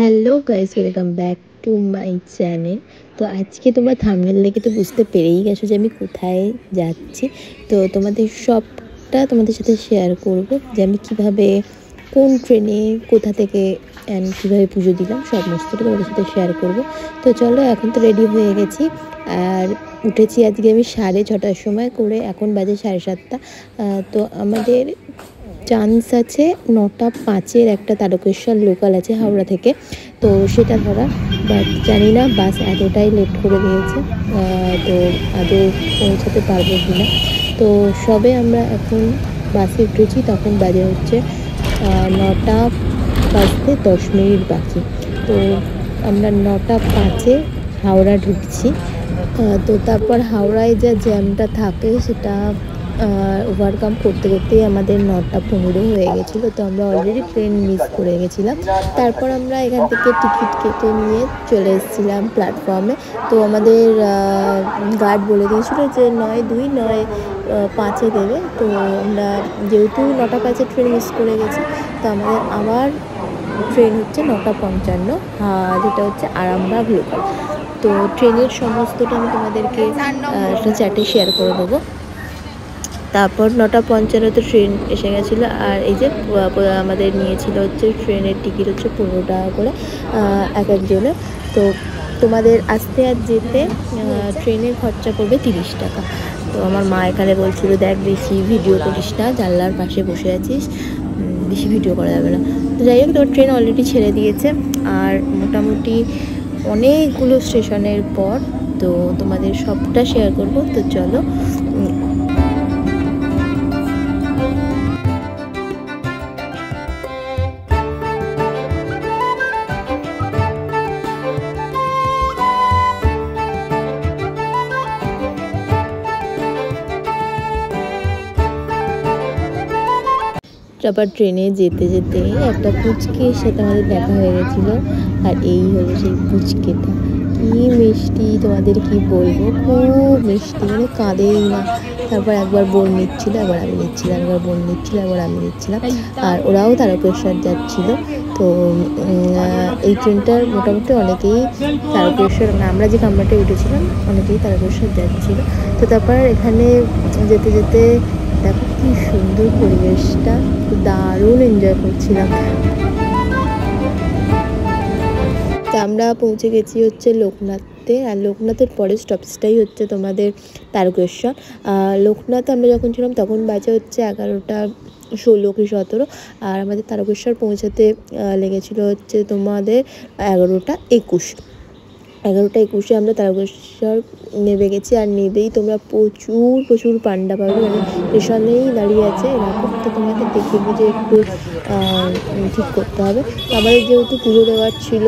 Hello guys, welcome back to my channel. তো আজকে তোমরা থাম্বনেল দেখে তো বুঝতে পেরেই গেছো যে আমি কোথায় যাচ্ছি। তো তোমাদের সাথে শেয়ার করব যে আমি কিভাবে, কোন ট্রেনে, কোথা থেকে অ্যান্ড কীভাবে পুজো দিলাম, সমস্তটা তোমাদের সাথে শেয়ার করব। তো চলো, এখন তো রেডি হয়ে গেছি আর উঠেছি আজকে আমি 6:30টার সময় করে, এখন বাজে 7:30। তো আমাদের চান্স আছে 9:05-এর একটা তারকেশ্বর লোকাল আছে হাওড়া থেকে, তো সেটা ধরা। বাট জানি না বাস এতটাই লেট করে দিয়েছে, তো আদৌ পৌঁছাতে পারবো কি না। তো সবে আমরা এখন বাসে উঠেছি, তখন বাজে হচ্ছে 9:05 বাকি। তো আমরা 9:05-এ হাওড়া ঢুকছি। তো তারপর হাওড়ায় যা জ্যামটা থাকে সেটা ওভারকাম করতে করতেই আমাদের 9:15 হয়ে গেছিলো। তো আমরা অলরেডি ট্রেন মিস করে গেছিলাম। তারপর আমরা এখান থেকে টিকিট কেটে নিয়ে চলে এসেছিলাম প্ল্যাটফর্মে। তো আমাদের গার্ড বলে দিয়েছিলো যে 9:02 9:05-এ দেবে। তো আমরা যেহেতু 9:05-এর ট্রেন মিস করে গেছি, তো আমাদের আবার ট্রেন হচ্ছে 9:55, যেটা হচ্ছে আরামবাগ লোকাল। তো ট্রেনের সমস্তটা আমি তোমাদেরকে একটা চ্যাটে শেয়ার করে দেবো। তারপর 9:55-তে ট্রেন এসে গেছিলো। আর এই যে আমাদের নিয়েছিল হচ্ছে ট্রেনের টিকিট হচ্ছে 15 টাকা করে এক একজনের। তো তোমাদের আসতে আর যেতে ট্রেনের খরচা পড়বে 30 টাকা। তো আমার মা এখানে বলছিল, দেখ বেশি ভিডিও করিস না, জানলার পাশে বসে আছিস, বেশি ভিডিও করা যাবে না। তো যাই হোক, তো ট্রেন অলরেডি ছেড়ে দিয়েছে আর মোটামুটি অনেকগুলো স্টেশনের পর তো তোমাদের সবটা শেয়ার করব। তো চলো, তারপর ট্রেনে যেতে যেতে একটা পুচকের সাথে আমাদের দেখা হয়ে গেছিলো। আর এই হলো সেই পুচকেটা, কি মিষ্টি, তোমাদের কি বলবো, খুব মিষ্টি, মানে কাঁদেই না। তারপর একবার বোন নিচ্ছিলো, একবার আমি নিচ্ছিলাম, একবার বোন নিচ্ছিলো, একবার আমি নিচ্ছিলাম। আর ওরাও তারকেশ্বর যাচ্ছিলো। তো এই ট্রেনটার মোটামুটি অনেকেই তারকেশ্বর, আমরা যে কামরাটায় উঠেছিলাম অনেকেই তারকেশ্বর যাচ্ছিলো। তো তারপর এখানে যেতে যেতে দেখো কি সুন্দর পরিবেশটা, দারুণ এনজয় করছিলাম। তো আমরা পৌঁছে গেছি হচ্ছে লোকনাথে। আর লোকনাথের পরের স্টপেজটাই হচ্ছে তোমাদের তারকেশ্বর। লোকনাথ আমরা যখন ছিলাম তখন বাজে হচ্ছে 11:16 কি 17। আর আমাদের তারকেশ্বর পৌঁছাতে লেগেছিলো হচ্ছে তোমাদের 11:21। আমরা তারকেশ্বর নেমে গেছি। আর নেবেই তোমরা প্রচুর প্রচুর পান্ডা পাবে, মানে স্টেশনেই দাঁড়িয়ে আছে এরকম। তো তোমাকে দেখে বুঝে একটু ঠিক করতে হবে। আমাদের যেহেতু পুজো দেওয়ার ছিল,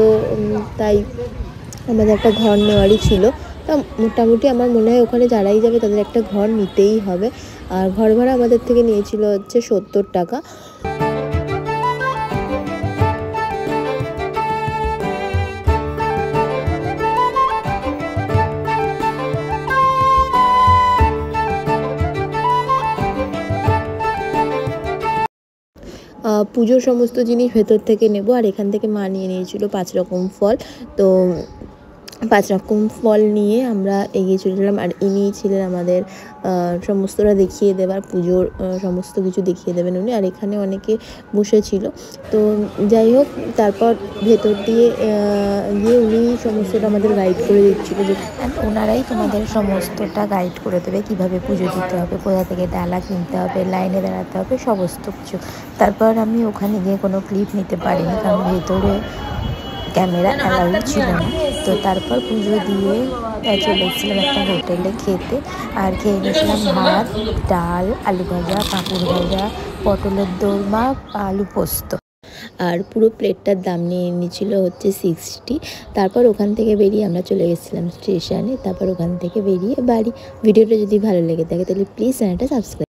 তাই আমাদের একটা ঘর নেওয়ারই ছিল। তা মোটামুটি আমার মনে হয় ওখানে যারাই যাবে তাদের একটা ঘর নিতেই হবে। আর ঘর ভাড়া আমাদের থেকে নিয়েছিল হচ্ছে 70 টাকা। পুজোর সমস্ত জিনিস ভেতর থেকে নেব। আর এখান থেকে মা নিয়ে নিয়েছিল 5 রকম ফল। তো 5 রকম ফল নিয়ে আমরা এগিয়ে চলেছিলাম। আর ইনি ছিলেন আমাদের সমস্তটা দেখিয়ে দেবার, পুজোর সমস্ত কিছু দেখিয়ে দেবেন উনি। আর এখানে অনেকে বসেছিল। তো যাই হোক, তারপর ভেতর দিয়ে গিয়ে উনি সমস্তটা আমাদের গাইড করে দিচ্ছিল, যে ওনারাই তোমাদের সমস্তটা গাইড করে দেবে কীভাবে পুজো দিতে হবে, কোথা থেকে ডালা কিনতে হবে, লাইনে দাঁড়াতে হবে, সমস্ত কিছু। তারপর আমি ওখানে গিয়ে কোনো ক্লিপ নিতে পারিনি, কারণ ভেতরে ক্যামেরা অ্যালাউড ছিল না। তো তারপর পুজো দিয়ে চলে এসেছিলাম একটা হোটেলে খেতে। আর খেয়ে নিয়েছিলাম ভাত, ডাল, আলু ভাজা, পাঁপড় ভাজা, পটলের দোরমা, আলু পোস্ত। আর পুরো প্লেটটার দাম নিয়ে নিয়েছিল হচ্ছে 60। তারপর ওখান থেকে বেরিয়ে আমরা চলে গেছিলাম স্টেশনে। তারপর ওখান থেকে বেরিয়ে বাড়ি। ভিডিওটা যদি ভালো লেগে থাকে তাহলে প্লিজ চ্যানেলটা সাবস্ক্রাইব।